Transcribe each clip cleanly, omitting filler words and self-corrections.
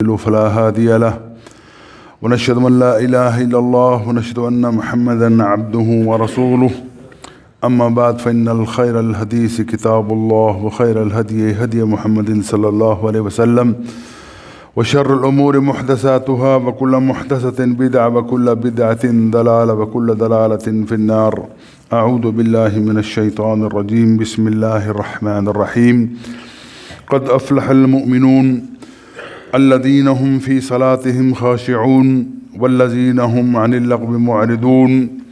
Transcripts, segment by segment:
فلا هادي له ونشهد أن لا إله إلا الله ونشهد أن محمدا عبده ورسوله أما بعد فإن الخير الحديث كتاب الله وخير الهدي هدي محمد صلى الله عليه وسلم وشر الأمور محدثاتها وكل محدثة بدعة وكل بدعة ضلالة وكل ضلالة في النار. أعوذ بالله من الشيطان الرجيم. بسم الله الرحمن الرحيم. قد أفلح المؤمنون الذين هم في صلاتهم خاشعون والذين هم عن اللغو معرضون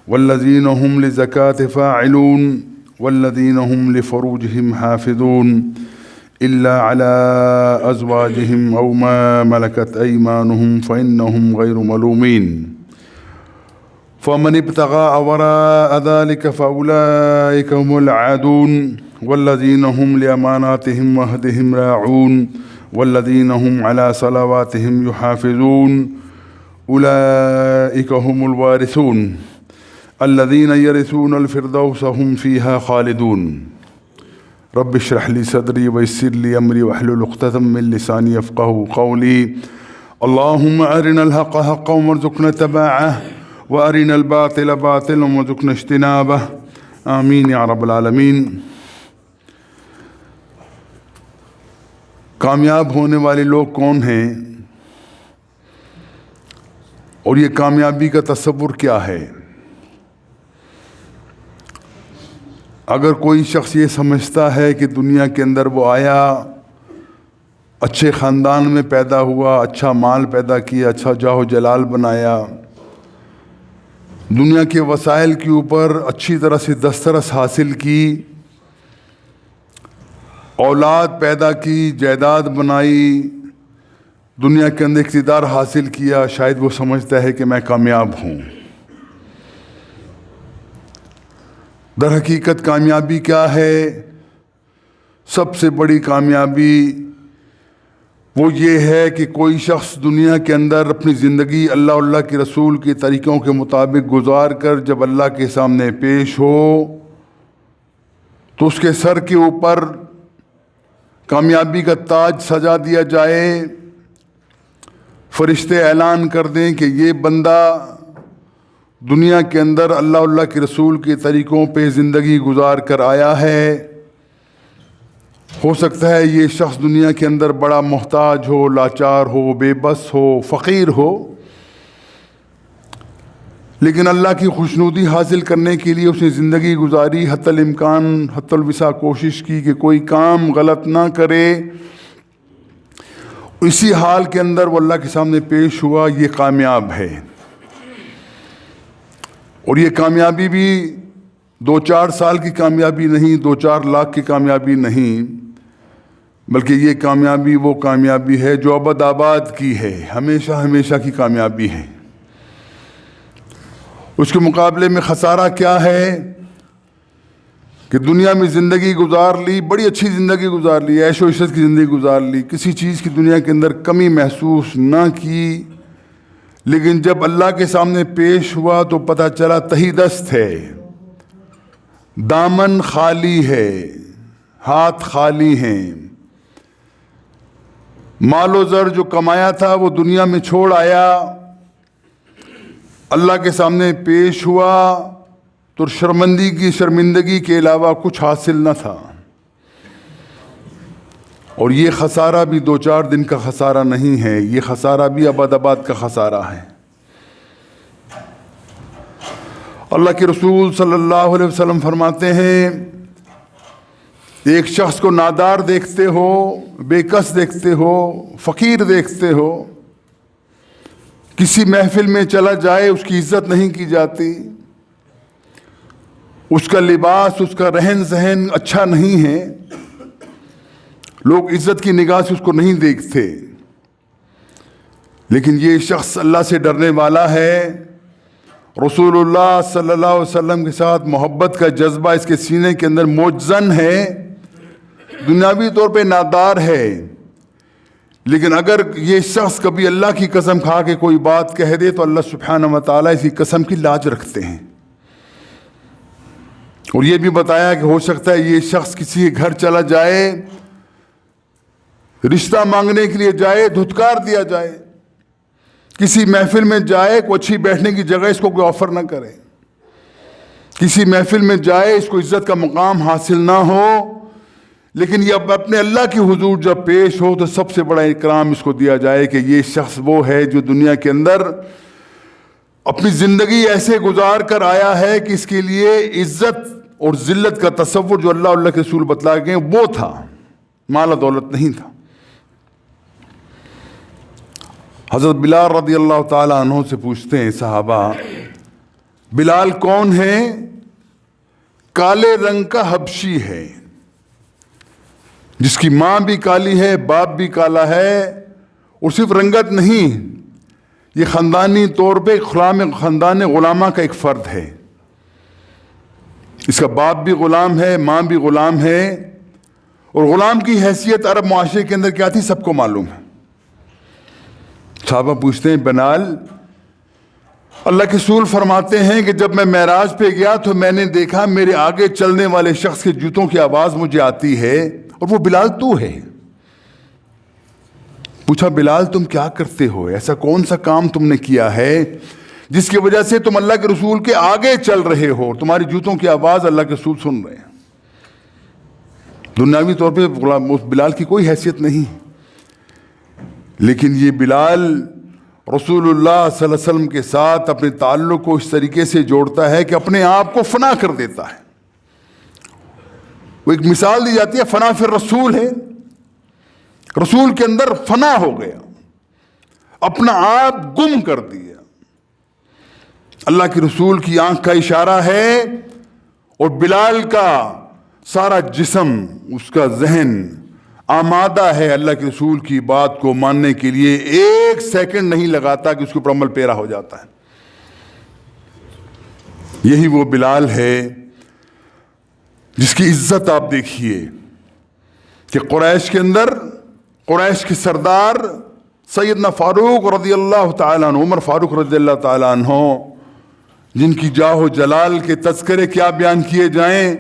والذين هم للزكاة فاعلون والذين هم لفروجهم حافظون إلا على أزواجهم أو ما ملكت أيمانهم فإنهم غير ملومين. فمن ابتغى وراء ذلك فأولئك هم العادون والذين هم لأماناتهم وعهدهم راعون والذين هم على صلواتهم يحافظون أولئك هم الوارثون الذين يرثون الفردوس هم فيها خالدون. رب اشرح لي صدري ويسر لي أمري واحلل عقدة من لساني يفقهوا قولي. اللهم أرنا الحق حقا وارزقنا اتباعه وأرنا الباطل باطلا وارزقنا اجتنابه. آمین یا رب العالمین. کامیاب ہونے والے لوگ کون ہیں اور یہ کامیابی کا تصور کیا ہے؟ اگر کوئی شخص یہ سمجھتا ہے کہ دنیا کے اندر وہ آیا، اچھے خاندان میں پیدا ہوا، اچھا مال پیدا کیا، اچھا جاہ و جلال بنایا، دنیا کے وسائل کے اوپر اچھی طرح سے دسترس حاصل کی، اولاد پیدا کی، جائیداد بنائی، دنیا کے اندر اقتدار حاصل کیا، شاید وہ سمجھتا ہے کہ میں کامیاب ہوں. در حقیقت کامیابی کیا ہے؟ سب سے بڑی کامیابی وہ یہ ہے کہ کوئی شخص دنیا کے اندر اپنی زندگی اللہ کے رسول کے طریقوں کے مطابق گزار کر جب اللہ کے سامنے پیش ہو تو اس کے سر کے اوپر کامیابی کا تاج سجا دیا جائے، فرشتے اعلان کر دیں کہ یہ بندہ دنیا کے اندر اللہ کے رسول کے طریقوں پہ زندگی گزار کر آیا ہے. ہو سکتا ہے یہ شخص دنیا کے اندر بڑا محتاج ہو، لاچار ہو، بے بس ہو، فقیر ہو، لیکن اللہ کی خوشنودی حاصل کرنے کے لیے اس نے زندگی گزاری، حتی الامکان حتی الوسع کوشش کی کہ کوئی کام غلط نہ کرے. اسی حال کے اندر وہ اللہ کے سامنے پیش ہوا، یہ کامیاب ہے. اور یہ کامیابی بھی 2-4 سال کی کامیابی نہیں، 2-4 لاکھ کی کامیابی نہیں، بلکہ یہ کامیابی وہ کامیابی ہے جو ابد آباد کی ہے، ہمیشہ ہمیشہ کی کامیابی ہے. اس کے مقابلے میں خسارہ کیا ہے کہ دنیا میں زندگی گزار لی، بڑی اچھی زندگی گزار لی، عیش و عشرت کی زندگی گزار لی، کسی چیز کی دنیا کے اندر کمی محسوس نہ کی، لیکن جب اللہ کے سامنے پیش ہوا تو پتہ چلا تہی دست ہے، دامن خالی ہے، ہاتھ خالی ہیں. مال و زر جو کمایا تھا وہ دنیا میں چھوڑ آیا، اللہ کے سامنے پیش ہوا تو شرمندگی کے علاوہ کچھ حاصل نہ تھا. اور یہ خسارہ بھی 2-4 دن کا خسارہ نہیں ہے، یہ خسارہ بھی ابد آباد کا خسارہ ہے. اللہ کے رسول صلی اللہ علیہ وسلم فرماتے ہیں، ایک شخص کو نادار دیکھتے ہو، بے کس دیکھتے ہو، فقیر دیکھتے ہو، کسی محفل میں چلا جائے اس کی عزت نہیں کی جاتی، اس کا لباس، اس کا رہن سہن اچھا نہیں ہے، لوگ عزت کی نگاہ سے اس کو نہیں دیکھتے، لیکن یہ شخص اللہ سے ڈرنے والا ہے، رسول اللہ صلی اللہ علیہ وسلم کے ساتھ محبت کا جذبہ اس کے سینے کے اندر موجزن ہے، دنیاوی طور پہ نادار ہے، لیکن اگر یہ شخص کبھی اللہ کی قسم کھا کے کوئی بات کہہ دے تو اللہ سبحانہ و تعالیٰ اسی قسم کی لاج رکھتے ہیں. اور یہ بھی بتایا کہ ہو سکتا ہے یہ شخص کسی کے گھر چلا جائے، رشتہ مانگنے کے لیے جائے دھتکار دیا جائے، کسی محفل میں جائے کوئی اچھی بیٹھنے کی جگہ اس کو کوئی آفر نہ کرے، کسی محفل میں جائے اس کو عزت کا مقام حاصل نہ ہو، لیکن یہ اپنے اللہ کی حضور جب پیش ہو تو سب سے بڑا اکرام اس کو دیا جائے کہ یہ شخص وہ ہے جو دنیا کے اندر اپنی زندگی ایسے گزار کر آیا ہے کہ اس کے لیے عزت اور ذلت کا تصور جو اللہ اللہ کے رسول بتلا گئے وہ تھا، مال و دولت نہیں تھا۔ حضرت بلال رضی اللہ تعالیٰ عنہ سے پوچھتے ہیں صحابہ، بلال کون ہے؟ کالے رنگ کا حبشی ہے، جس کی ماں بھی کالی ہے، باپ بھی کالا ہے، اور صرف رنگت نہیں، یہ خاندانی طور پہ خاندان غلامہ کا ایک فرد ہے، اس کا باپ بھی غلام ہے، ماں بھی غلام ہے، اور غلام کی حیثیت عرب معاشرے کے اندر کیا تھی سب کو معلوم ہے۔ صحابہ پوچھتے ہیں بلال، اللہ کے رسول فرماتے ہیں کہ جب میں معراج پہ گیا تو میں نے دیکھا میرے آگے چلنے والے شخص کے جوتوں کی آواز مجھے آتی ہے اور وہ بلال تو ہے۔ پوچھا بلال تم کیا کرتے ہو؟ ایسا کون سا کام تم نے کیا ہے جس کی وجہ سے تم اللہ کے رسول کے آگے چل رہے ہو، تمہاری جوتوں کی آواز اللہ کے رسول سن رہے ہیں؟ دنیاوی طور پہ بلال کی کوئی حیثیت نہیں، لیکن یہ بلال رسول اللہ صلی اللہ علیہ وسلم کے ساتھ اپنے تعلق کو اس طریقے سے جوڑتا ہے کہ اپنے آپ کو فنا کر دیتا ہے۔ وہ ایک مثال دی جاتی ہے، فنا فی الرسول ہے، رسول کے اندر فنا ہو گیا، اپنا آپ گم کر دیا۔ اللہ کے رسول کی آنکھ کا اشارہ ہے اور بلال کا سارا جسم، اس کا ذہن آمادہ ہے اللہ کے رسول کی بات کو ماننے کے لیے، ایک سیکنڈ نہیں لگاتا کہ اس کے اوپر عمل پیرا ہو جاتا ہے۔ یہی وہ بلال ہے جس کی عزت آپ دیکھیے کہ قریش کے اندر، قریش کے سردار سیدنا فاروق رضی اللہ تعالیٰ عنہ، عمر فاروق رضی اللہ تعالیٰ عنہ، جن کی جاہ و جلال کے تذکرے کیا بیان کیے جائیں،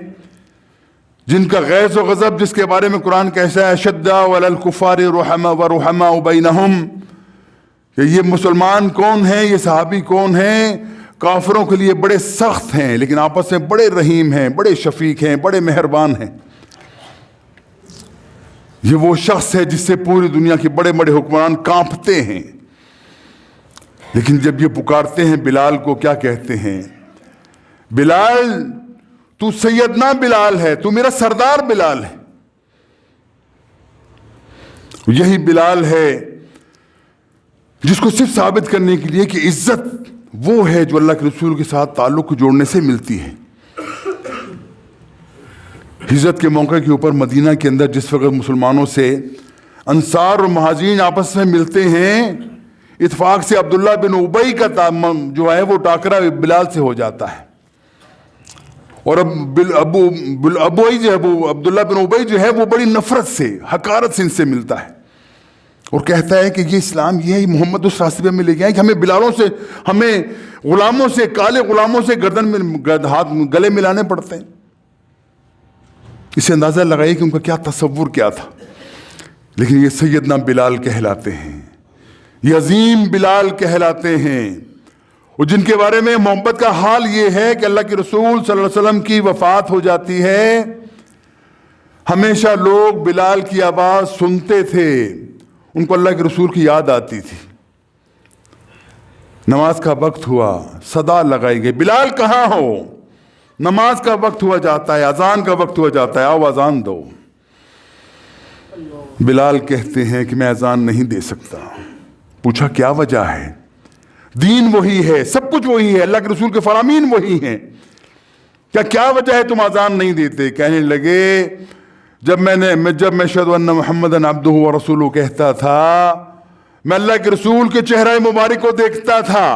جن کا غیظ و غضب جس کے بارے میں قرآن کہتا ہے اشداء علی الکفار رحماء بینہم، کہ یہ مسلمان کون ہیں، یہ صحابی کون ہیں، کافروں کے لیے بڑے سخت ہیں لیکن آپس میں بڑے رحیم ہیں، بڑے شفیق ہیں، بڑے مہربان ہیں۔ یہ وہ شخص ہے جس سے پوری دنیا کے بڑے بڑے حکمران کانپتے ہیں، لیکن جب یہ پکارتے ہیں بلال کو کیا کہتے ہیں؟ بلال تو سیدنا بلال ہے، تو میرا سردار بلال ہے۔ یہی بلال ہے جس کو صرف ثابت کرنے کے لیے کہ عزت وہ ہے جو اللہ کے رسول کے ساتھ تعلق کو جوڑنے سے ملتی ہے۔ ہجرت کے موقع کے اوپر مدینہ کے اندر جس وقت مسلمانوں سے انصار اور مہاجرین آپس میں ملتے ہیں، اتفاق سے عبداللہ بن ابی کا جو ہے وہ ٹاکرا بلال سے ہو جاتا ہے، اور عبداللہ بن ابی جو ہے وہ بڑی نفرت سے، حقارت سے ان سے ملتا ہے اور کہتا ہے کہ یہ اسلام، یہ محمد اس راستے میں لے گیا ہے کہ ہمیں بلالوں سے، ہمیں غلاموں سے، کالے غلاموں سے گردن میں ہاتھ گلے ملانے پڑتے ہیں۔ اسے اندازہ لگائیے کہ ان کا کیا تصور کیا تھا، لیکن یہ سیدنا بلال کہلاتے ہیں، یہ عظیم بلال کہلاتے ہیں، اور جن کے بارے میں محبت کا حال یہ ہے کہ اللہ کے رسول صلی اللہ علیہ وسلم کی وفات ہو جاتی ہے، ہمیشہ لوگ بلال کی آواز سنتے تھے، ان کو اللہ کے رسول کی یاد آتی تھی۔ نماز کا وقت ہوا، صدا لگائی گئی، بلال کہاں ہو؟ نماز کا وقت ہوا جاتا ہے، اذان کا وقت ہوا جاتا ہے، آؤ اذان دو۔ بلال کہتے ہیں کہ میں اذان نہیں دے سکتا۔ پوچھا کیا وجہ ہے؟ دین وہی ہے، سب کچھ وہی ہے، اللہ کے رسول کے فرامین وہی ہیں، کیا وجہ ہے تم اذان نہیں دیتے؟ کہنے لگے جب میں اشہد ان محمدًا عبدہ ورسولہ کہتا تھا، میں اللہ کے رسول کے چہرہ مبارک کو دیکھتا تھا،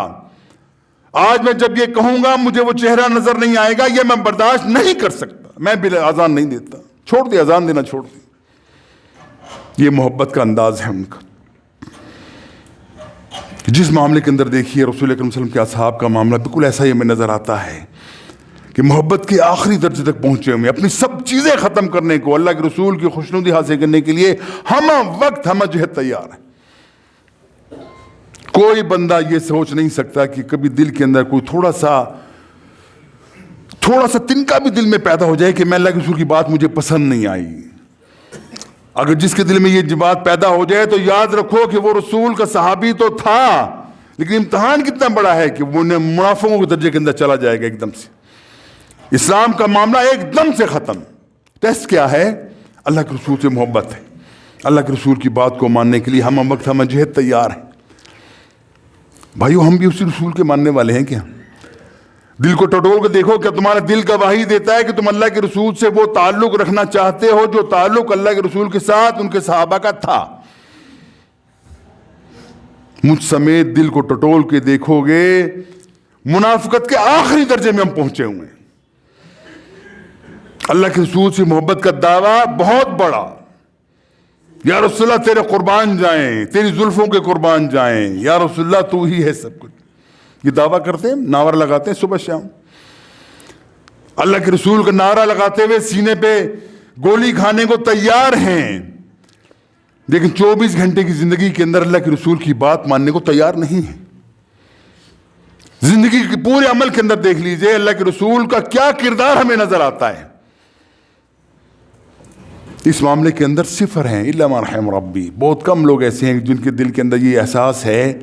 آج میں جب یہ کہوں گا مجھے وہ چہرہ نظر نہیں آئے گا، یہ میں برداشت نہیں کر سکتا، میں اذان نہیں دیتا، چھوڑ دیا، اذان دینا چھوڑ دیا۔ یہ محبت کا انداز ہے ان کا۔ جس معاملے کے اندر دیکھیے رسول اکرم صلی اللہ علیہ وسلم کے اصحاب کا معاملہ بالکل ایسا ہی ہمیں نظر آتا ہے کہ محبت کے آخری درجے تک پہنچے ہوئے، اپنی سب چیزیں ختم کرنے کو، اللہ کے رسول کی خوشنودی حاصل کرنے کے لیے ہم وقت ہم جہد تیار ہیں۔ کوئی بندہ یہ سوچ نہیں سکتا کہ کبھی دل کے اندر کوئی تھوڑا سا تنکا بھی دل میں پیدا ہو جائے کہ میں اللہ کے رسول کی بات مجھے پسند نہیں آئی۔ اگر جس کے دل میں یہ بات پیدا ہو جائے تو یاد رکھو کہ وہ رسول کا صحابی تو تھا، لیکن امتحان کتنا بڑا ہے کہ وہ منافقوں کے درجے کے اندر چلا جائے گا ایک دم سے۔ اسلام کا معاملہ ایک دم سے ختم۔ ٹیسٹ کیا ہے؟ اللہ کے رسول سے محبت ہے۔ اللہ کے رسول کی بات کو ماننے کے لیے ہم وقت ہم جہد تیار ہیں۔ بھائیو، ہم بھی اسی رسول کے ماننے والے ہیں کیا؟ دل کو ٹٹول کے دیکھو، کیا تمہارا دل گواہی دیتا ہے کہ تم اللہ کے رسول سے وہ تعلق رکھنا چاہتے ہو جو تعلق اللہ کے رسول کے ساتھ ان کے صحابہ کا تھا؟ مجھ سمیت دل کو ٹٹول کے دیکھو گے، منافقت کے آخری درجے میں ہم پہنچے ہوئے ہیں۔ اللہ کے رسول سے محبت کا دعویٰ بہت بڑا، یا رسول اللہ تیرے قربان جائیں، تیری زلفوں کے قربان جائیں، یا رسول اللہ تو ہی ہے سب کچھ، یہ دعویٰ کرتے ہیں، نعرہ لگاتے ہیں صبح شام۔ اللہ کے رسول کا نعرہ لگاتے ہوئے سینے پہ گولی کھانے کو تیار ہیں، لیکن 24 گھنٹے کی زندگی کے اندر اللہ کے رسول کی بات ماننے کو تیار نہیں ہے۔ زندگی کے پورے عمل کے اندر دیکھ لیجئے اللہ کے رسول کا کیا کردار ہمیں نظر آتا ہے۔ اس معاملے کے اندر صفر ہیں، الا ما رحم ربی، بہت کم لوگ ایسے ہیں جن کے دل کے اندر یہ احساس ہے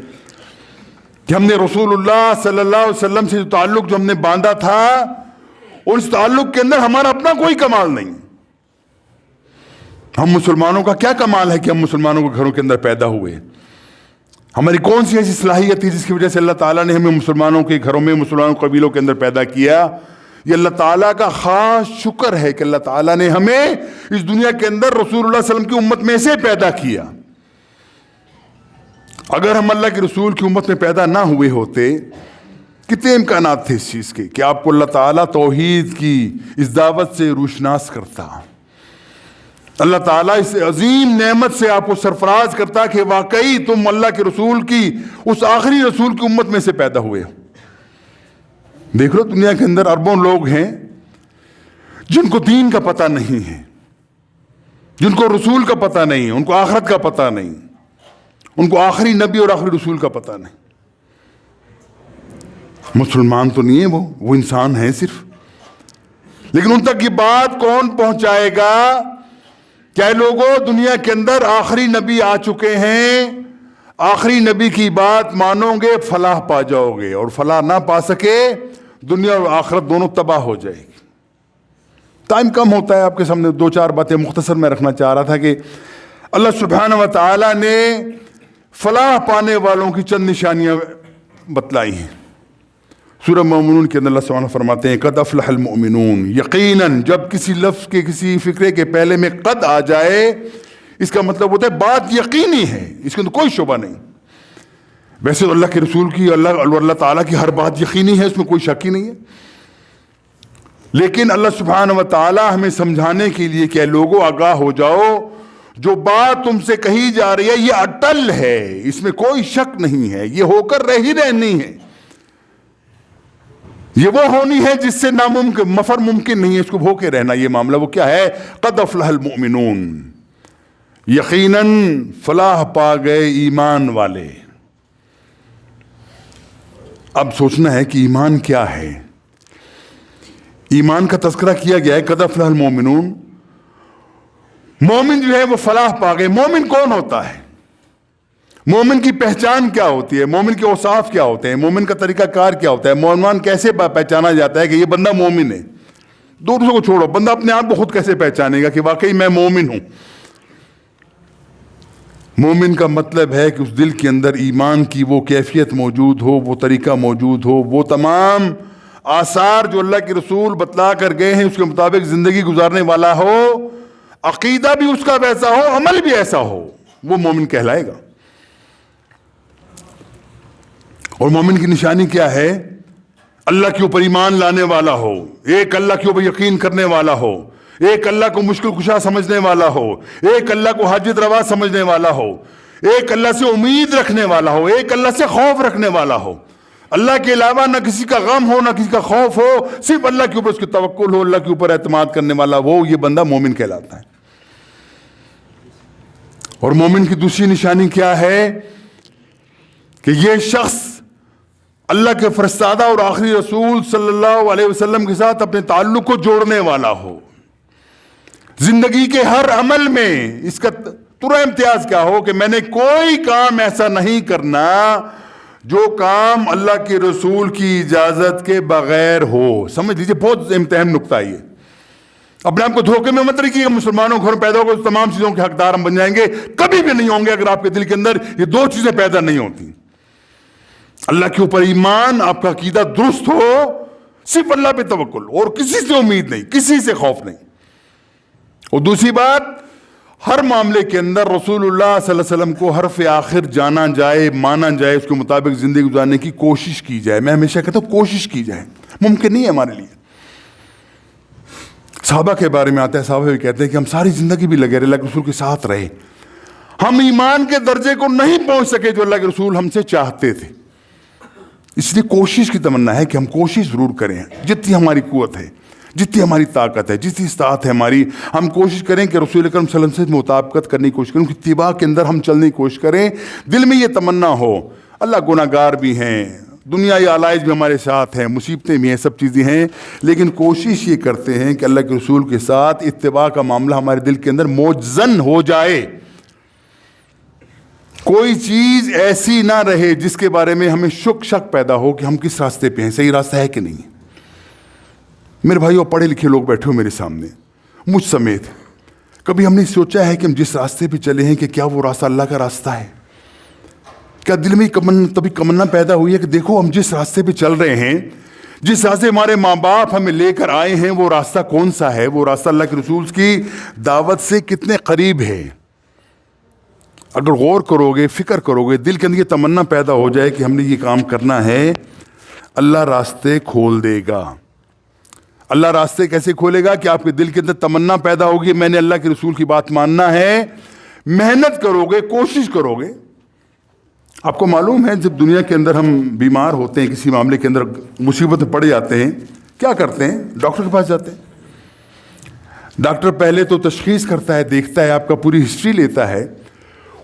کہ ہم نے رسول اللہ صلی اللہ علیہ وسلم سے جو تعلق جو ہم نے باندھا تھا، اور اس تعلق کے اندر ہمارا اپنا کوئی کمال نہیں۔ ہم مسلمانوں کا کیا کمال ہے کہ ہم مسلمانوں کے گھروں کے اندر پیدا ہوئے؟ ہماری کون سی ایسی صلاحیت تھی جس کی وجہ سے اللہ تعالیٰ نے ہمیں مسلمانوں کے گھروں میں، مسلمانوں قبیلوں کے اندر پیدا کیا؟ یہ اللہ تعالیٰ کا خاص شکر ہے کہ اللہ تعالیٰ نے ہمیں اس دنیا کے اندر رسول اللہ صلی اللہ علیہ وسلم کی امت میں سے پیدا کیا۔ اگر ہم اللہ کے رسول کی امت میں پیدا نہ ہوئے ہوتے، کتنے امکانات تھے اس چیز کے کہ آپ کو اللہ تعالیٰ توحید کی اس دعوت سے روشناس کرتا، اللہ تعالیٰ اس عظیم نعمت سے آپ کو سرفراز کرتا کہ واقعی تم اللہ کے رسول کی اس آخری رسول کی امت میں سے پیدا ہوئے ہو۔ دیکھ لو دنیا کے اندر اربوں لوگ ہیں جن کو دین کا پتہ نہیں ہے، جن کو رسول کا پتہ نہیں، ان کو آخرت کا پتہ نہیں، ان کو آخری نبی اور آخری رسول کا پتہ نہیں۔ مسلمان تو نہیں ہے وہ انسان ہیں صرف، لیکن ان تک یہ بات کون پہنچائے گا؟ کیا لوگوں دنیا کے اندر آخری نبی آ چکے ہیں، آخری نبی کی بات مانو گے فلاح پا جاؤ گے، اور فلاح نہ پا سکے دنیا اور آخرت دونوں تباہ ہو جائے گی۔ ٹائم کم ہوتا ہے، آپ کے سامنے 2-4 باتیں مختصر میں رکھنا چاہ رہا تھا کہ اللہ سبحانہ و تعالیٰ نے فلاح پانے والوں کی چند نشانیاں بتلائی ہیں۔ سورہ مومنون کے اندر اللہ سبحانہ فرماتے ہیں قد افلح المؤمنون، یقیناً جب کسی لفظ کے کسی فقرے کے پہلے میں قد آ جائے اس کا مطلب ہوتا ہے بات یقینی ہے، اس کے اندر کوئی شبہ نہیں۔ ویسے تو اللہ کے رسول کی اللہ تعالیٰ کی ہر بات یقینی ہے، اس میں کوئی شک ہی نہیں ہے، لیکن اللہ سبحانہ و تعالیٰ ہمیں سمجھانے کے لیے کہ لوگوں آگاہ ہو جاؤ، جو بات تم سے کہی جا رہی ہے یہ اٹل ہے، اس میں کوئی شک نہیں ہے، یہ ہو کر رہ ہی رہنی ہے، یہ وہ ہونی ہے جس سے ناممکن مفر ممکن نہیں ہے، اس کو ہو کے رہنا۔ یہ معاملہ وہ کیا ہے؟ قد افلح المؤمنون، یقیناً فلاح پا گئے ایمان والے۔ اب سوچنا ہے کہ ایمان کیا ہے؟ ایمان کا تذکرہ کیا گیا ہے قد افلح المؤمنون، مومن جو ہے وہ فلاح پا گئے۔ مومن کون ہوتا ہے؟ مومن کی پہچان کیا ہوتی ہے؟ مومن کے اوصاف کیا ہوتے ہیں؟ مومن کا طریقہ کار کیا ہوتا ہے؟ مومن کیسے پہچانا جاتا ہے کہ یہ بندہ مومن ہے؟ دوسروں کو چھوڑو، بندہ اپنے آپ کو خود کیسے پہچانے گا کہ واقعی میں مومن ہوں؟ مومن کا مطلب ہے کہ اس دل کے اندر ایمان کی وہ کیفیت موجود ہو، وہ طریقہ موجود ہو، وہ تمام آثار جو اللہ کے رسول بتلا کر گئے ہیں اس کے مطابق زندگی گزارنے والا ہو، عقیدہ بھی اس کا ویسا ہو، عمل بھی ایسا ہو، وہ مومن کہلائے گا۔ اور مومن کی نشانی کیا ہے؟ اللہ کے اوپر ایمان لانے والا ہو، ایک اللہ کے اوپر یقین کرنے والا ہو، ایک اللہ کو مشکل کشا سمجھنے والا ہو، ایک اللہ کو حاجت روا سمجھنے والا ہو، ایک اللہ سے امید رکھنے والا ہو، ایک اللہ سے خوف رکھنے والا ہو۔ اللہ کے علاوہ نہ کسی کا غم ہو، نہ کسی کا خوف ہو، صرف اللہ کے اوپر اس کی توکل ہو، اللہ کے اوپر اعتماد کرنے والا وہ، یہ بندہ مومن کہلاتا ہے۔ اور مومن کی دوسری نشانی کیا ہے کہ یہ شخص اللہ کے فرستادہ اور آخری رسول صلی اللہ علیہ وسلم کے ساتھ اپنے تعلق کو جوڑنے والا ہو۔ زندگی کے ہر عمل میں اس کا پورا امتیاز کیا ہو کہ میں نے کوئی کام ایسا نہیں کرنا جو کام اللہ کے رسول کی اجازت کے بغیر ہو۔ سمجھ لیجئے، بہت اہم نقطہ یہ۔ اپنے آپ کو دھوکے میں مت رکھیے کہ مسلمانوں گھر پیدا ہو گئے تمام چیزوں کے حقدار ہم بن جائیں گے، کبھی بھی نہیں ہوں گے اگر آپ کے دل کے اندر یہ دو چیزیں پیدا نہیں ہوتی۔ اللہ کے اوپر ایمان، آپ کا عقیدہ درست ہو، صرف اللہ پہ توکل، اور کسی سے امید نہیں، کسی سے خوف نہیں۔ اور دوسری بات، ہر معاملے کے اندر رسول اللہ صلی اللہ علیہ وسلم کو حرف آخر جانا جائے، مانا جائے، اس کے مطابق زندگی گزارنے کی کوشش کی جائے۔ میں ہمیشہ کہتا ہوں کوشش کی جائے، ممکن نہیں ہے ہمارے لیے۔ صحابہ کے بارے میں آتا ہے، صحابہ بھی کہتے ہیں کہ ہم ساری زندگی بھی لگے رہے، اللہ کے رسول کے ساتھ رہے، ہم ایمان کے درجے کو نہیں پہنچ سکے جو اللہ کے رسول ہم سے چاہتے تھے۔ اس لیے کوشش کی تمنا ہے کہ ہم کوشش ضرور کریں، جتنی ہماری قوت ہے، جتنی ہماری طاقت ہے، جتنی استطاعت ہے ہماری، ہم کوشش کریں کہ رسول اکرم صلی اللہ علیہ وسلم سے مطابقت کرنے کی کوشش کریں، ان کی اتباع کے اندر ہم چلنے کی کوشش کریں۔ دل میں یہ تمنا ہو، اللہ گناہ گار بھی ہیں، دنیائی آلائج بھی ہمارے ساتھ ہیں، مصیبتیں بھی ہیں، سب چیزیں ہیں، لیکن کوشش یہ کرتے ہیں کہ اللہ کے رسول کے ساتھ اتباع کا معاملہ ہمارے دل کے اندر موجزن ہو جائے۔ کوئی چیز ایسی نہ رہے جس کے بارے میں ہمیں شک پیدا ہو کہ ہم کس راستے پہ ہیں، صحیح راستہ ہے کہ نہیں۔ میرے بھائیو، پڑھے لکھے لوگ بیٹھے ہو میرے سامنے، مجھ سمیت، کبھی ہم نے سوچا ہے کہ ہم جس راستے پہ چلے ہیں کہ کیا وہ راستہ اللہ کا راستہ ہے؟ کیا دل میں تبھی تمنا پیدا ہوئی ہے کہ دیکھو ہم جس راستے پہ چل رہے ہیں، جس راستے ہمارے ماں باپ ہمیں لے کر آئے ہیں، وہ راستہ کون سا ہے؟ وہ راستہ اللہ کے رسول کی دعوت سے کتنے قریب ہے؟ اگر غور کرو گے، فکر کرو گے، دل کے اندر یہ تمنا پیدا ہو جائے کہ ہم نے یہ کام کرنا ہے، اللہ راستے کھول دے گا۔ اللہ راستے کیسے کھولے گا؟ کہ آپ کے دل کے اندر تمنا پیدا ہوگی میں نے اللہ کے رسول کی بات ماننا ہے، محنت کرو گے، کوشش کرو گے۔ آپ کو معلوم ہے جب دنیا کے اندر ہم بیمار ہوتے ہیں، کسی معاملے کے اندر مصیبت میں پڑ جاتے ہیں، کیا کرتے ہیں؟ ڈاکٹر کے پاس جاتے ہیں۔ ڈاکٹر پہلے تو تشخیص کرتا ہے، دیکھتا ہے، آپ کا پوری ہسٹری لیتا ہے،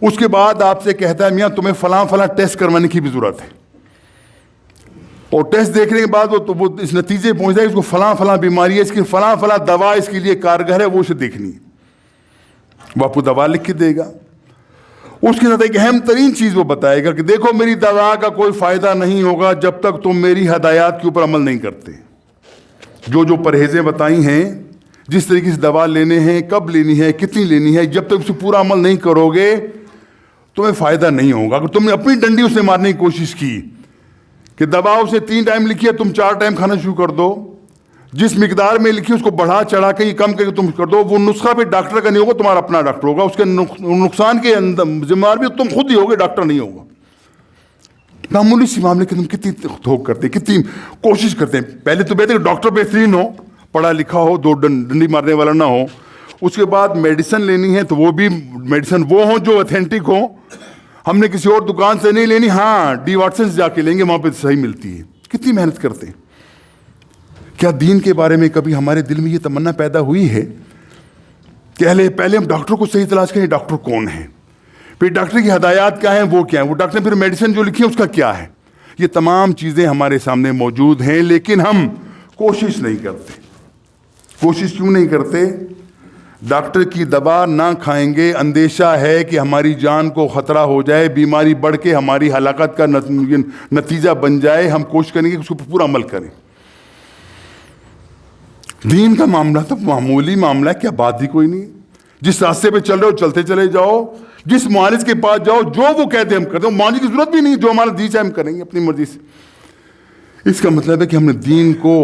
اس کے بعد آپ سے کہتا ہے میاں تمہیں فلاں ٹیسٹ کروانے کی بھی ضرورت ہے، اور ٹیسٹ دیکھنے کے بعد وہ اس نتیجے پہنچ جائے اس کو فلاں بیماری ہے، اس کی فلاں دوا اس کے لیے کارگر ہے، وہ اسے دیکھنی ہے۔ وہ آپ کو دوا لکھ کے دے گا، اس کے ساتھ ایک اہم ترین چیز وہ بتائے گا کہ دیکھو میری دوا کا کوئی فائدہ نہیں ہوگا جب تک تم میری ہدایات کے اوپر عمل نہیں کرتے۔ جو پرہیزیں بتائی ہیں، جس طریقے سے دوا لینے ہیں، کب لینی ہے، کتنی لینی ہے، جب تک اس پہ پورا عمل نہیں کرو گے تمہیں فائدہ نہیں ہوگا۔ اگر تم نے اپنی ڈنڈی اسے مارنے کی کوشش کی کہ دوا اسے 3 ٹائم لکھی ہے، تم 4 ٹائم کھانا شروع کر دو، جس مقدار میں لکھی اس کو بڑھا چڑھا کے یہ کم کر کے تم کر دو، وہ نسخہ پہ ڈاکٹر کا نہیں ہوگا، تمہارا اپنا ڈاکٹر ہوگا، اس کے نقصان کے ذمہ دار بھی تم خود ہی ہوگے، ڈاکٹر نہیں ہوگا۔ معمولی سی معاملے کے تم کتنی دھوک کرتے ہیں، کتنی کوشش کرتے ہیں۔ پہلے تو بہتر کہ ڈاکٹر بہترین ہو، پڑھا لکھا ہو، 2 ڈنڈی مارنے والا نہ ہو، اس کے بعد میڈیسن لینی ہے تو وہ بھی میڈیسن وہ ہوں جو اتھینٹک ہوں، ہم نے کسی اور دکان سے نہیں لینی، ہاں ڈی واٹسن سے جا کے لیں گے، وہاں پہ صحیح ملتی ہے۔ کتنی محنت کرتے ہیں۔ کیا دین کے بارے میں کبھی ہمارے دل میں یہ تمنا پیدا ہوئی ہے کہ پہلے ہم ڈاکٹر کو صحیح تلاش کریں، ڈاکٹر کون ہے، پھر ڈاکٹر کی ہدایات کیا ہیں، وہ کیا ہیں، وہ ڈاکٹر نے پھر میڈیسن جو لکھی ہے اس کا کیا ہے؟ یہ تمام چیزیں ہمارے سامنے موجود ہیں، لیکن ہم کوشش نہیں کرتے۔ کوشش کیوں نہیں کرتے؟ ڈاکٹر کی دوا نہ کھائیں گے، اندیشہ ہے کہ ہماری جان کو خطرہ ہو جائے، بیماری بڑھ کے ہماری ہلاکت کا نتیجہ بن جائے، ہم کوشش کریں گے کہ اس کو پورا عمل کریں۔ دین کا معاملہ تو معمولی معاملہ ہے، کیا بات ہی کوئی نہیں۔ جس راستے پہ چل رہے ہو چلتے چلے جاؤ، جس معالج کے پاس جاؤ جو وہ کہتے ہیں ہم کرتے ہیں، معالج کی ضرورت بھی نہیں، جو ہمارا جی چاہے ہم کریں گے اپنی مرضی سے۔ اس کا مطلب ہے کہ ہم نے دین کو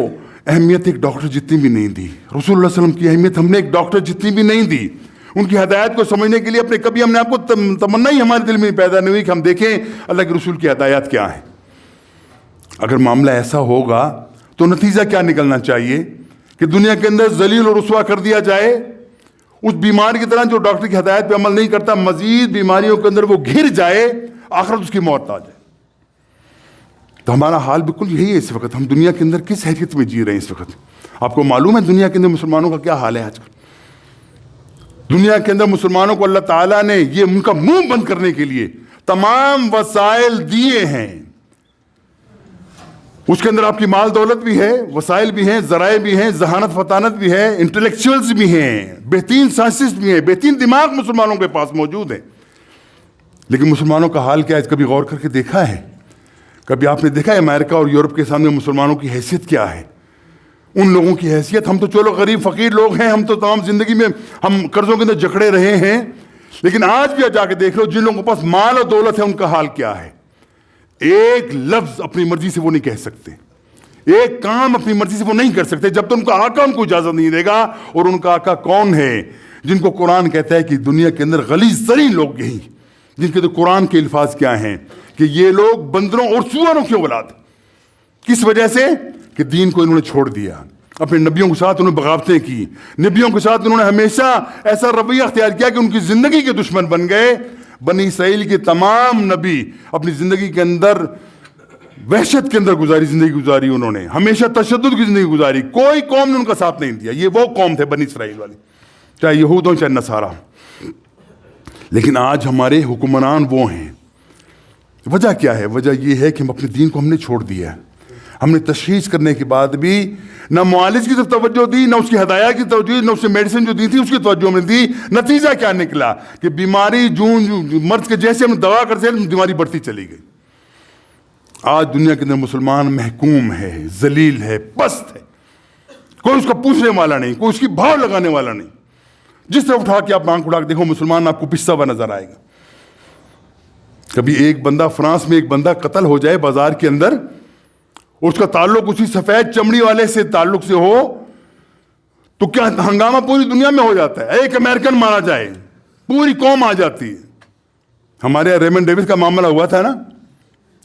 اہمیت ایک ڈاکٹر جتنی بھی نہیں دی، رسول اللہ صلی اللہ علیہ وسلم کی اہمیت ہم نے ایک ڈاکٹر جتنی بھی نہیں دی، ان کی ہدایت کو سمجھنے کے لیے کبھی ہم نے آپ کو تمنا ہی ہمارے دل میں پیدا نہیں ہوئی کہ ہم دیکھیں اللہ کے رسول کی ہدایات کیا ہیں۔ اگر معاملہ ایسا ہوگا تو نتیجہ کیا نکلنا چاہیے کہ دنیا کے اندر ذلیل اور رسوا کر دیا جائے، اس بیمار کی طرح جو ڈاکٹر کی ہدایت پہ عمل نہیں کرتا مزید بیماریوں کے اندر وہ گھر جائے، آخرت اس کی موت آ جائے۔ تو ہمارا حال بالکل یہی ہے اس وقت. ہم دنیا کے اندر کس حیثیت میں جی رہے ہیں اس وقت؟ آپ کو معلوم ہے دنیا کے اندر مسلمانوں کا کیا حال ہے آج کل؟ دنیا کے اندر مسلمانوں کو اللہ تعالیٰ نے یہ ان کا منہ بند کرنے کے لیے تمام وسائل دیے ہیں. اس کے اندر آپ کی مال دولت بھی ہے، وسائل بھی ہیں، ذرائع بھی ہیں، ذہانت فطانت بھی ہے، انٹلیکچوئلز بھی ہیں، بہترین سائنسسٹ بھی ہیں، بہترین دماغ مسلمانوں کے پاس موجود ہیں. لیکن مسلمانوں کا حال کیا ہے؟ کبھی غور کر کے دیکھا ہے؟ کبھی آپ نے دیکھا ہے امریکہ اور یورپ کے سامنے مسلمانوں کی حیثیت کیا ہے؟ ان لوگوں کی حیثیت، ہم تو چلو غریب فقیر لوگ ہیں، ہم تو تمام زندگی میں ہم قرضوں کے اندر جکڑے رہے ہیں، لیکن آج بھی جا کے دیکھ لو جن لوگوں کے پاس مال اور دولت ہے ان کا حال کیا ہے. ایک لفظ اپنی مرضی سے وہ نہیں کہہ سکتے، ایک کام اپنی مرضی سے وہ نہیں کر سکتے جب تک ان کا آقا ان کو اجازت نہیں دے گا. اور ان کا آقا کون ہے؟ جن کو قرآن کہتا ہے کہ دنیا کے اندر غلیظ ترین لوگ یہی، جن کے تو قرآن کے الفاظ کیا ہیں کہ یہ لوگ بندروں اور سوروں کی اولاد. کس وجہ سے؟ کہ دین کو انہوں نے چھوڑ دیا، اپنے نبیوں کے ساتھ انہوں نے بغاوتیں کی، نبیوں کے ساتھ انہوں نے ہمیشہ ایسا رویہ اختیار کیا کہ ان کی زندگی کے دشمن بن گئے. بنی اسرائیل کے تمام نبی اپنی زندگی کے اندر وحشت کے اندر زندگی گزاری، انہوں نے ہمیشہ تشدد کی زندگی گزاری، کوئی قوم نے ان کا ساتھ نہیں دیا. یہ وہ قوم تھے بنی اسرائیل والی، چاہے یہود ہوں چاہے نصارہ. لیکن آج ہمارے حکمران وہ ہیں. وجہ کیا ہے؟ وجہ یہ ہے کہ ہم اپنے دین کو ہم نے چھوڑ دیا. ہم نے تشخیص کرنے کے بعد بھی نہ معالج کی طرف توجہ دی، نہ اس کی ہدایات کی توجہ دی، نہ اسے میڈیسن جو دی تھی اس کی توجہ ہم نے دی. نتیجہ کیا نکلا کہ بیماری مرض کے جیسے ہم دوا کرتے ہیں بیماری بڑھتی چلی گئی. آج دنیا کے اندر مسلمان محکوم ہے، ذلیل ہے، پست ہے، کوئی اس کا پوچھنے والا نہیں، کوئی اس کی بھاؤ لگانے والا نہیں. جس طرف اٹھا کے آپ آنکھ اٹھا کے دیکھو مسلمان آپ کو پستا ہوا نظر آئے گا. کبھی ایک بندہ فرانس میں ایک بندہ قتل ہو جائے بازار کے اندر، اس کا تعلق اسی سفید چمڑی والے سے تعلق سے ہو تو کیا ہنگامہ پوری دنیا میں ہو جاتا ہے. ایک امریکن مارا جائے پوری قوم آ جاتی ہے. ہمارے یہاں ریمن ڈیوس کا معاملہ ہوا تھا نا،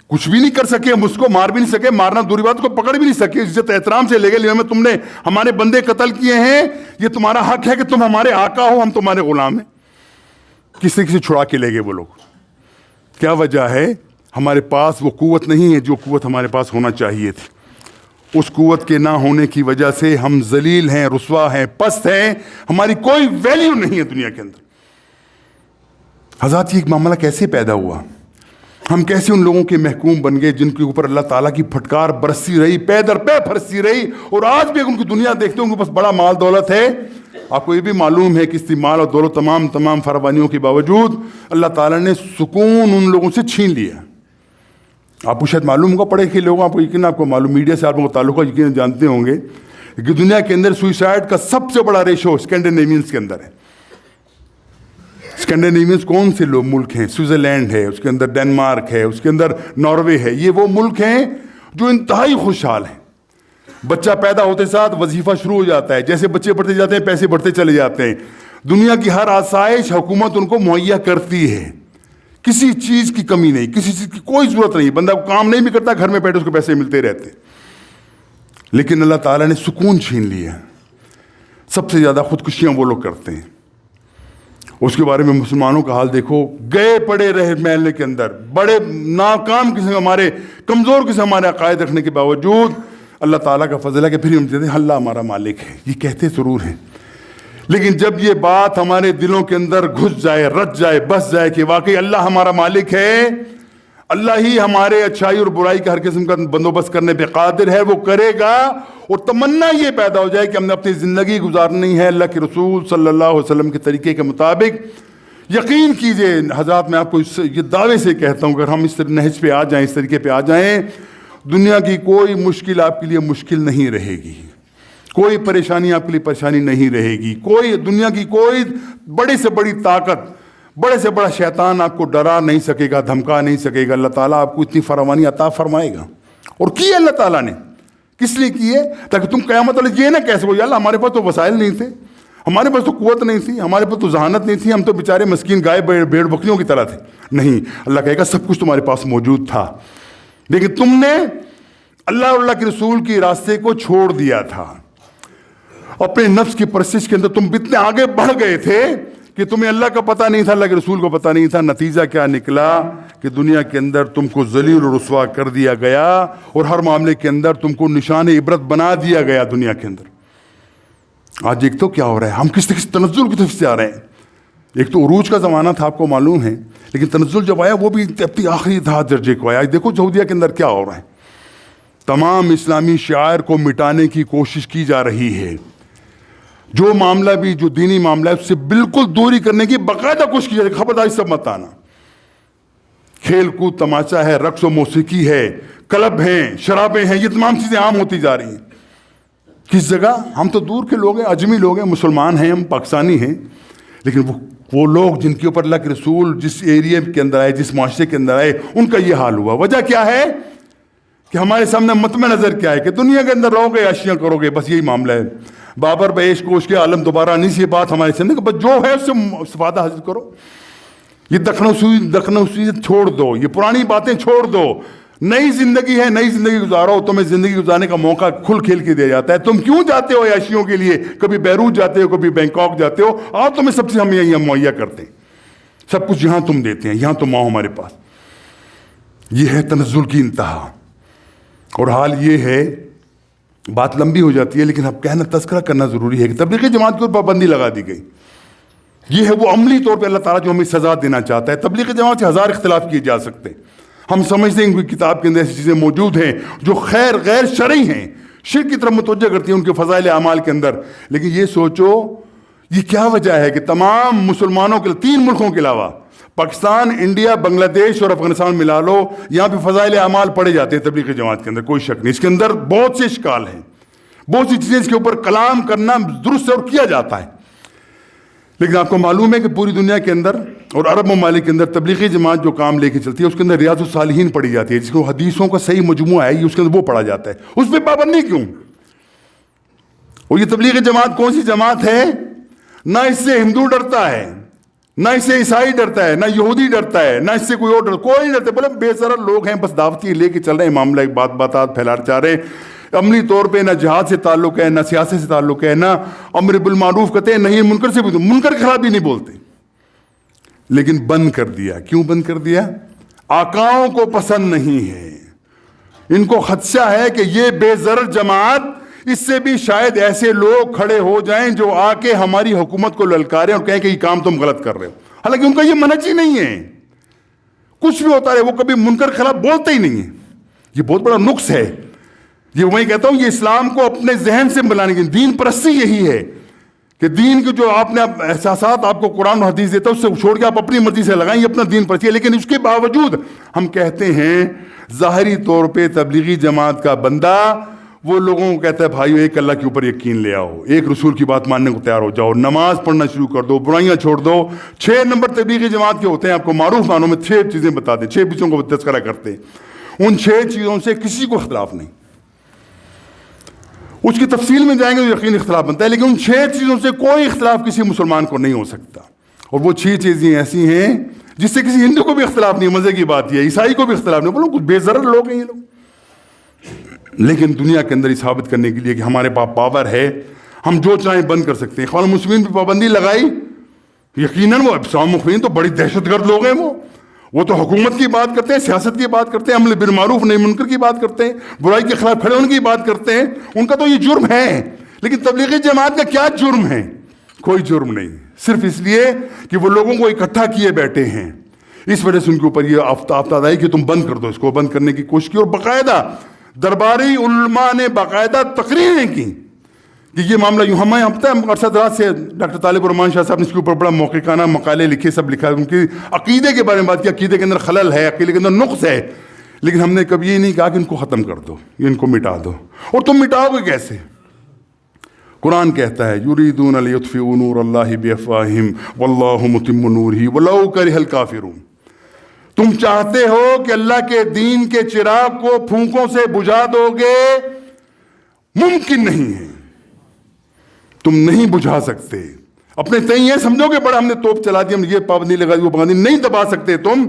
کچھ بھی نہیں کر سکے ہم، اس کو مار بھی نہیں سکے، مارنا دوری بات کو پکڑ بھی نہیں سکے، عزت احترام سے لے گئے. میں تم نے ہمارے بندے قتل کیے ہیں، یہ تمہارا حق ہے کہ تم ہمارے آقا ہو، ہم تمہارے غلام ہیں. کسی سے چھڑا کے لے گئے وہ لوگ. کیا وجہ ہے؟ ہمارے پاس وہ قوت نہیں ہے جو قوت ہمارے پاس ہونا چاہیے تھی. اس قوت کے نہ ہونے کی وجہ سے ہم ذلیل ہیں، رسوا ہیں، پست ہیں، ہماری کوئی ویلیو نہیں ہے دنیا کے اندر. حضرات یہ ایک معاملہ کیسے پیدا ہوا؟ ہم کیسے ان لوگوں کے محکوم بن گئے جن کے اوپر اللہ تعالیٰ کی پھٹکار برستی رہی، پے در پے پھرستی رہی، اور آج بھی ان کی دنیا دیکھتے ہیں ان کے پاس بڑا مال دولت ہے. آپ کو یہ بھی معلوم ہے کہ اس مال اور دولت تمام فراوانیوں کے باوجود اللہ تعالیٰ نے سکون ان لوگوں سے چھین لیا. آپ کو شاید معلوم ہوگا، پڑھے لکھے لوگوں آپ کو یقین، آپ کو معلوم، میڈیا سے آپ کو تعلق ہے، یقین جانتے ہوں گے کہ دنیا کے اندر سوئسائڈ کا سب سے بڑا ریشو اسکینڈینیوینز کے اندر ہے. اسکینڈینیوینز کون سے لوگ ملک ہیں؟ سوئٹزرلینڈ ہے، اس کے اندر ڈینمارک ہے، اس کے اندر ناروے ہے. یہ وہ ملک ہیں جو انتہائی خوشحال ہیں. بچہ پیدا ہوتے ساتھ وظیفہ شروع ہو جاتا ہے، جیسے بچے بڑھتے جاتے ہیں پیسے بڑھتے چلے جاتے ہیں. دنیا کی ہر آسائش حکومت ان کو مہیا کرتی ہے، کسی چیز کی کمی نہیں، کسی چیز کی کوئی ضرورت نہیں. بندہ کام نہیں بھی کرتا، گھر میں بیٹھے اس کو پیسے ملتے رہتے. لیکن اللہ تعالیٰ نے سکون چھین لیا. سب سے زیادہ خودکشیاں وہ لوگ کرتے ہیں. اس کے بارے میں مسلمانوں کا حال دیکھو، گئے پڑے رہے محلے کے اندر، بڑے ناکام قسم ہمارے کمزور قسم ہمارے عقائد رکھنے کے باوجود اللہ تعالیٰ کا فضل ہے کہ پھر ہم کہتے ہیں اللہ ہمارا مالک ہے. یہ کہتے ضرور ہیں، لیکن جب یہ بات ہمارے دلوں کے اندر گھس جائے، رچ جائے، بس جائے کہ واقعی اللہ ہمارا مالک ہے، اللہ ہی ہمارے اچھائی اور برائی کا ہر قسم کا بندوبست کرنے پہ قادر ہے، وہ کرے گا. اور تمنا یہ پیدا ہو جائے کہ ہم نے اپنی زندگی گزارنی ہے اللہ کے رسول صلی اللہ علیہ وسلم کے طریقے کے مطابق. یقین کیجئے حضرات، میں آپ کو یہ دعوے سے کہتا ہوں، اگر ہم اس نہج پہ آ جائیں، اس طریقے پہ آ جائیں، دنیا کی کوئی مشکل آپ کے لیے مشکل نہیں رہے گی، کوئی پریشانی آپ کے لیے پریشانی نہیں رہے گی. کوئی دنیا کی کوئی بڑی سے بڑی طاقت، بڑے سے بڑا شیطان آپ کو ڈرا نہیں سکے گا، دھمکا نہیں سکے گا. اللہ تعالیٰ آپ کو اتنی فراوانی عطا فرمائے گا. اور کی ہے اللہ تعالیٰ نے؟ کس لیے کی ہے؟ تاکہ تم قیامت والے یہ نہ کہہ سکو یا اللہ ہمارے پاس تو وسائل نہیں تھے، ہمارے پاس تو قوت نہیں تھی، ہمارے پاس تو ذہانت نہیں تھی، ہم تو بیچارے مسکین گائے بھیڑ بکریوں کی طرح تھے. نہیں، اللہ کہے گا سب کچھ تمہارے پاس موجود تھا، لیکن تم نے اللہ اور اللہ کے رسول کی راستے کو چھوڑ دیا تھا. اپنے نفس کی پرستش کے اندر تم اتنے آگے بڑھ گئے تھے کہ تمہیں اللہ کا پتہ نہیں تھا, اللہ کے رسول کو پتہ نہیں تھا. نتیجہ کیا نکلا کہ دنیا کے اندر تم کو ذلیل و رسوا کر دیا گیا, اور ہر معاملے کے اندر تم کو نشان عبرت بنا دیا گیا دنیا کے اندر. آج ایک تو کیا ہو رہا ہے, ہم کس تنزل کی طرف سے آ رہے ہیں. ایک تو عروج کا زمانہ تھا, آپ کو معلوم ہے, لیکن تنزل جب آیا وہ بھی اپنی آخری درجے کو آیا. دیکھو سعودیہ کے اندر کیا ہو رہا ہے, تمام اسلامی شعائر کو مٹانے کی کوشش کی جا رہی ہے. جو معاملہ بھی جو دینی معاملہ ہے اس سے بالکل دوری کرنے کی باقاعدہ کوشش کی جا رہی ہے. خبردار سب مت آنا. کھیل کود تماشا ہے, رقص و موسیقی ہے, کلب ہیں, شرابیں ہیں, یہ تمام چیزیں عام ہوتی جا رہی ہیں. کس جگہ؟ ہم تو دور کے لوگ ہیں, اجمی لوگ ہیں, مسلمان ہیں, ہم پاکستانی ہیں, لیکن وہ لوگ جن کے اوپر اللہ کے رسول جس ایریا کے اندر آئے, جس معاشرے کے اندر آئے, ان کا یہ حال ہوا. وجہ کیا ہے کہ ہمارے سامنے مطمع نظر کیا ہے کہ دنیا کے اندر رہو گے, عشیاں کرو گے, بس یہی معاملہ ہے. بابر بیش کوش کے عالم دوبارہ نہیں, یہ بات ہمارے سامنے کہ بس جو ہے اس سے استفادہ حاصل کرو. یہ دخنوسیت چھوڑ دو, یہ پرانی باتیں چھوڑ دو. نئی زندگی ہے, نئی زندگی گزارو. تمہیں زندگی گزارنے کا موقع کھل کھیل کے دیا جاتا ہے. تم کیوں جاتے ہو عیاشیوں کے لیے؟ کبھی بیروت جاتے ہو, کبھی بینکاک جاتے ہو, اور تمہیں سب چیز ہم یہاں مہیا کرتے ہیں. سب کچھ یہاں تم دیتے ہیں, یہاں تم آؤ ہمارے پاس. یہ ہے تنزل کی انتہا. اور حال یہ ہے, بات لمبی ہو جاتی ہے لیکن اب کہنا تذکرہ کرنا ضروری ہے کہ تبلیغی جماعت کے اوپر پابندی لگا دی گئی. یہ ہے وہ عملی طور پہ اللہ تعالیٰ جو ہمیں سزا دینا چاہتا ہے. تبلیغی جماعت سے ہزار اختلاف کیے جا سکتے ہیں. ہم سمجھتے ہیں کہ کتاب کے اندر ایسی چیزیں موجود ہیں جو غیر شرعی ہیں, شرک کی طرف متوجہ کرتی ہیں ان کے فضائل اعمال کے اندر. لیکن یہ سوچو یہ کیا وجہ ہے کہ تمام مسلمانوں کے 3 ملکوں کے علاوہ پاکستان, انڈیا, بنگلہ دیش اور افغانستان ملا لو, یہاں پہ فضائل اعمال پڑھے جاتے ہیں تبلیغی جماعت کے اندر, کوئی شک نہیں. اس کے اندر بہت سے اشکال ہیں, بہت سی چیزیں اس کے اوپر کلام کرنا درست اور کیا جاتا ہے. لیکن آپ کو معلوم ہے کہ پوری دنیا کے اندر اور عرب ممالک کے اندر تبلیغی جماعت جو کام لے کے چلتی ہے اس کے اندر ریاض الصالحین پڑھی جاتی ہے, جس کو حدیثوں کا صحیح مجموعہ ہے, اس کے اندر وہ پڑھا جاتا ہے. اس پہ پابندی کیوں؟ اور یہ تبلیغی جماعت کون سی جماعت ہے؟ نہ اس سے ہندو ڈرتا ہے, نہ اس سے عیسائی ڈرتا ہے, نہ یہودی ڈرتا ہے, نہ اس سے کوئی اور ڈرتا, کوئی نہیں ڈرتا. بولے بے ضرر لوگ ہیں, بس دعوتی لے کے چل رہے ہیں, معاملہ ایک بات پھیلانا چاہ رہے ہیں. عملی طور پہ نہ جہاد سے تعلق ہے, نہ سیاست سے تعلق ہے, نہ امر بالمعروف کہتے ہیں, نہیں منکر سے بھی, منکر کے خلاف بھی نہیں بولتے. لیکن بند کر دیا. کیوں بند کر دیا؟ آقاؤں کو پسند نہیں ہے. ان کو خدشہ ہے کہ یہ بے ضرر جماعت, اس سے بھی شاید ایسے لوگ کھڑے ہو جائیں جو آ کے ہماری حکومت کو للکاریں اور کہیں کہ یہ کام تم غلط کر رہے ہو. حالانکہ ان کا یہ منہج ہی نہیں ہے. کچھ بھی ہوتا رہے, وہ کبھی منکر کے خلاف بولتے ہی نہیں ہیں. یہ بہت بڑا نقص ہے. یہ میں کہتا ہوں یہ اسلام کو اپنے ذہن سے ملانے کی دین پرستی یہی ہے کہ دین کے جو آپ نے احساسات آپ کو قرآن و حدیث دیتا ہے اس سے چھوڑ کے آپ اپنی مرضی سے لگائیں, یہ اپنا دین پرستی ہے. لیکن اس کے باوجود ہم کہتے ہیں ظاہری طور پہ تبلیغی جماعت کا بندہ وہ لوگوں کو کہتا ہے بھائیو ایک اللہ کے اوپر یقین لے آؤ, ایک رسول کی بات ماننے کو تیار ہو جاؤ, نماز پڑھنا شروع کر دو, برائیاں چھوڑ دو. 6 نمبر تبلیغی جماعت کے ہوتے ہیں, آپ کو معروف معنوں میں 6 چیزیں بتا دیں, 6 چیزوں کو تذکرہ کرتے ہیں. ان 6 چیزوں سے کسی کو اختلاف نہیں. اس کی تفصیل میں جائیں گے تو یقین اختلاف بنتا ہے, لیکن ان 6 چیزوں سے کوئی اختلاف کسی مسلمان کو نہیں ہو سکتا. اور وہ 6 چیزیں ایسی ہیں جس سے کسی ہندو کو بھی اختلاف نہیں. مزے کی بات یہ ہے, عیسائی کو بھی اختلاف نہیں. بولو کچھ بے ضرر لوگ ہیں یہ لوگ, لیکن دنیا کے اندر یہ ثابت کرنے کے لیے کہ ہمارے پاس پاور ہے, ہم جو چاہیں بند کر سکتے ہیں. اخوان المسلمین پہ پابندی لگائی, یقیناً وہ اسلام مخالفین تو بڑی دہشت گرد لوگ ہیں. وہ تو حکومت کی بات کرتے ہیں, سیاست کی بات کرتے ہیں, امر بالمعروف نہیں منکر کی بات کرتے ہیں, برائی کے خلاف کھڑے ہونے کی بات کرتے ہیں. ان کا تو یہ جرم ہے. لیکن تبلیغی جماعت کا کیا جرم ہے؟ کوئی جرم نہیں, صرف اس لیے کہ وہ لوگوں کو اکٹھا کیے بیٹھے ہیں. اس وجہ سے ان کے اوپر یہ آفتاب آئی کہ تم بند کر دو. اس کو بند کرنے کی کوشش کی اور باقاعدہ درباری علماء نے باقاعدہ تقریریں کی کہ یہ معاملہ یوں. ہمیں ہفتہ عرصہ دراز سے ڈاکٹر طالب الرحمان شاہ صاحب نے اس کے اوپر بڑا موقعانہ مقالے لکھے, سب لکھا ہے. ان کی عقیدے کے بارے میں بات کی, عقیدے کے اندر خلل ہے, عقیدے کے اندر نقص ہے. لیکن ہم نے کبھی یہ نہیں کہا کہ ان کو ختم کر دو, یہ ان کو مٹا دو. اور تم مٹاؤ گے کیسے؟ قرآن کہتا ہے یریدون لیطفئوا نور اللہ بافواہہم واللہ متم نورہ ولو کرہ الکافرون. تم چاہتے ہو کہ اللہ کے دین کے چراغ کو پھونکوں سے بجھا دو گے, ممکن نہیں ہے, تم نہیں بجھا سکتے. اپنے تئیں یہ سمجھو کہ بڑا ہم نے توپ چلا دی, ہم یہ پابندی لگا دی, وہ پابندی نہیں دبا سکتے تم,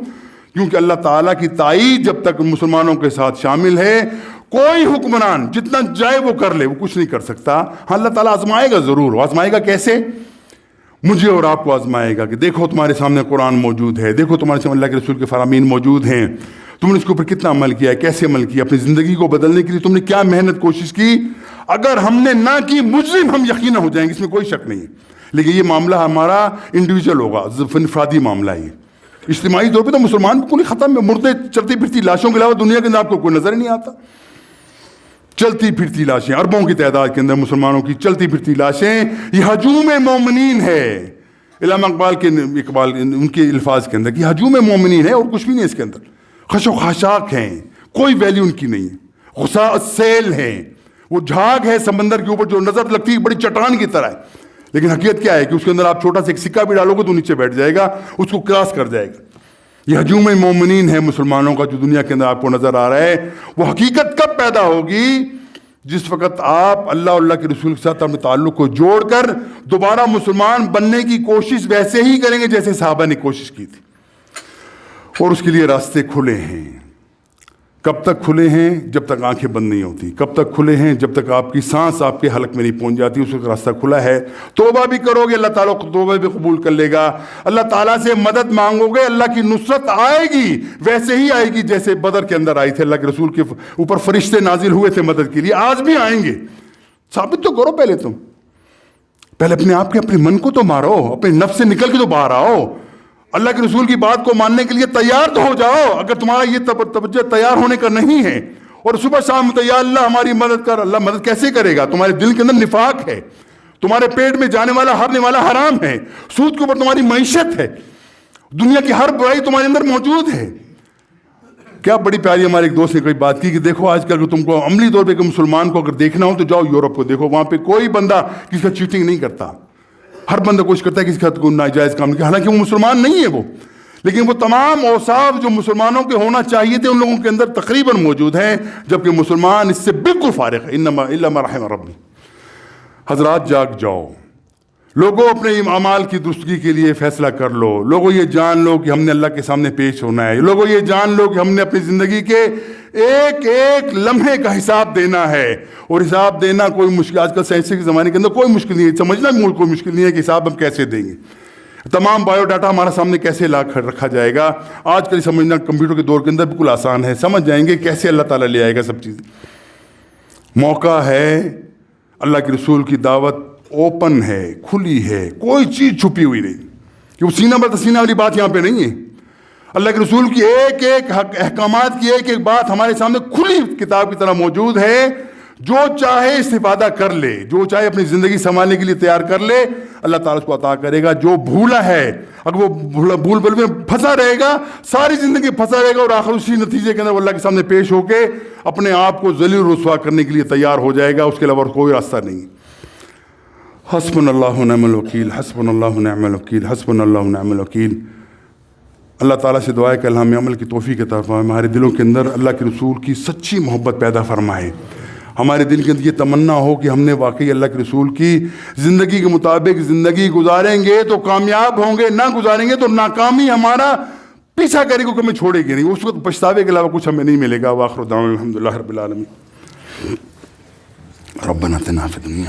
کیونکہ اللہ تعالیٰ کی تائید جب تک مسلمانوں کے ساتھ شامل ہے, کوئی حکمران جتنا جائے وہ کر لے, وہ کچھ نہیں کر سکتا. ہاں اللہ تعالیٰ آزمائے گا ضرور. آزمائے گا کیسے؟ مجھے اور آپ کو آزمائے گا کہ دیکھو تمہارے سامنے قرآن موجود ہے، دیکھو تمہارے سامنے اللہ کے رسول کے فرامین موجود ہیں، تم نے اس کے اوپر کتنا عمل کیا ہے، کیسے عمل کیا، اپنی زندگی کو بدلنے کے لیے تم نے کیا محنت کوشش کی۔ اگر ہم نے نہ کی مجرم ہم یقینا ہو جائیں گے، اس میں کوئی شک نہیں ہے، لیکن یہ معاملہ ہمارا انڈیویجول ہوگا، انفرادی معاملہ ہے۔ اجتماعی طور پہ تو مسلمان بالکل ہی ختم ہے، مردے چلتی پھرتی لاشوں کے علاوہ دنیا کے اندر آپ کو کوئی نظر ہی نہیں آتا۔ چلتی پھرتی لاشیں، اربوں کی تعداد کے اندر مسلمانوں کی چلتی پھرتی لاشیں، یہ ہجوم مومنین ہے۔ علامہ اقبال ان کے الفاظ کے اندر کہ ہجوم مومنین ہے اور کچھ بھی نہیں اس کے اندر، خش و خاشاک ہیں، کوئی ویلیو ان کی نہیں ہے، غصہ سیل ہیں، وہ جھاگ ہے سمندر کے اوپر جو نظر لگتی ہے بڑی چٹان کی طرح ہے، لیکن حقیقت کیا ہے کہ اس کے اندر آپ چھوٹا سا ایک سکہ بھی ڈالو گے تو نیچے بیٹھ جائے گا، اس کو کراس کر جائے گا۔ یہ ہجوم مومنین ہے مسلمانوں کا جو دنیا کے اندر آپ کو نظر آ رہا ہے، وہ حقیقت کب پیدا ہوگی؟ جس وقت آپ اللہ اور اللہ کے رسول کے ساتھ اپنے تعلق کو جوڑ کر دوبارہ مسلمان بننے کی کوشش ویسے ہی کریں گے جیسے صحابہ نے کوشش کی تھی، اور اس کے لیے راستے کھلے ہیں۔ کب تک کھلے ہیں؟ جب تک آنکھیں بند نہیں ہوتی۔ کب تک کھلے ہیں؟ جب تک آپ کی سانس آپ کے حلق میں نہیں پہنچ جاتی، اس وقت راستہ کھلا ہے۔ توبہ بھی کرو گے اللہ تعالیٰ کو توبہ بھی قبول کر لے گا، اللہ تعالیٰ سے مدد مانگو گے اللہ کی نصرت آئے گی، ویسے ہی آئے گی جیسے بدر کے اندر آئی تھی، اللہ کے رسول کے اوپر فرشتے نازل ہوئے تھے مدد کے لیے، آج بھی آئیں گے۔ ثابت تو کرو پہلے، تم پہلے اپنے آپ کے اپنے من کو تو مارو، اپنے نفس سے نکل کے تو باہر آؤ، اللہ کے رسول کی بات کو ماننے کے لیے تیار تو ہو جاؤ۔ اگر تمہارا یہ توجہ تیار ہونے کا نہیں ہے اور صبح شام یا اللہ ہماری مدد کر، اللہ مدد کیسے کرے گا؟ تمہارے دل کے اندر نفاق ہے، تمہارے پیٹ میں جانے والا حرام ہے، سود کے اوپر تمہاری معیشت ہے، دنیا کی ہر برائی تمہارے اندر موجود ہے۔ کیا بڑی پیاری ہمارے ایک دوست نے کوئی بات کی کہ دیکھو آج کل تم کو عملی طور پہ کہ مسلمان کو اگر دیکھنا ہو تو جاؤ یورپ کو دیکھو، وہاں پہ کوئی بندہ کسی کا چیٹنگ نہیں کرتا، ہر بندہ کوشش کرتا ہے کسی کا کوئی ناجائز کام نہیں، حالانکہ وہ مسلمان نہیں ہے وہ، لیکن وہ تمام اوصاف جو مسلمانوں کے ہونا چاہیے تھے ان لوگوں کے اندر تقریباً موجود ہیں، جبکہ مسلمان اس سے بالکل فارغ ہے۔ انما الا ما رحم ربی۔ حضرات جاگ جاؤ، لوگوں اپنے اعمال کی درستگی کے لیے فیصلہ کر لو، لوگوں یہ جان لو کہ ہم نے اللہ کے سامنے پیش ہونا ہے، لوگوں یہ جان لو کہ ہم نے اپنی زندگی کے ایک ایک لمحے کا حساب دینا ہے، اور حساب دینا کوئی مشکل، آج کل سائنس کے زمانے کے اندر کوئی مشکل نہیں ہے، سمجھنا بھی کوئی مشکل نہیں ہے کہ حساب ہم کیسے دیں گے، تمام بایو ڈاٹا ہمارے سامنے کیسے لا کر رکھا جائے گا۔ آج کل سمجھنا کمپیوٹر کے دور کے اندر بالکل آسان ہے، سمجھ جائیں گے کیسے اللہ تعالیٰ لے آئے گا سب چیزیں۔ موقع ہے، اللہ کے رسول کی دعوت اوپن ہے، کھلی ہے، کوئی چیز چھپی ہوئی نہیں، کہ وہ سینہ بر سینہ والی بات یہاں پہ نہیں ہے۔ اللہ کے رسول کی ایک ایک احکامات کی ایک ایک بات ہمارے سامنے کھلی کتاب کی طرح موجود ہے، جو چاہے استفادہ کر لے، جو چاہے اپنی زندگی سنبھالنے کے لیے تیار کر لے، اللہ تعالیٰ اس کو عطا کرے گا۔ جو بھولا ہے، اگر وہ بھول بل میں پھنسا رہے گا، ساری زندگی پھنسا رہے گا، اور آخر اسی نتیجے کے اندر وہ اللہ کے سامنے پیش ہو کے اپنے آپ کو ذلیل و رسوا کرنے کے لیے تیار ہو جائے گا، اس کے علاوہ کوئی راستہ نہیں۔ حسبنا اللہ و نعم الوکیل، حسبنا اللہ و نعم الوکیل، حسبنا اللہ و نعم الوکیل۔ اللہ تعالیٰ سے دعا ہے کہ اللہ ہمیں عمل کی توفیق عطا فرمائے، ہمارے دلوں کے اندر اللہ کے رسول کی سچی محبت پیدا فرمائے، ہمارے دل کے اندر یہ تمنا ہو کہ ہم نے واقعی اللہ کے رسول کی زندگی کے مطابق زندگی گزاریں گے تو کامیاب ہوں گے، نہ گزاریں گے تو ناکامی ہمارا پیچھا کرے گا، ہمیں چھوڑے گی نہیں، اس وقت پچھتاوے کے علاوہ کچھ ہمیں نہیں ملے گا۔ وآخر دعوانا الحمد للہ رب العالمین۔ ربنا آتنا فی الدنیا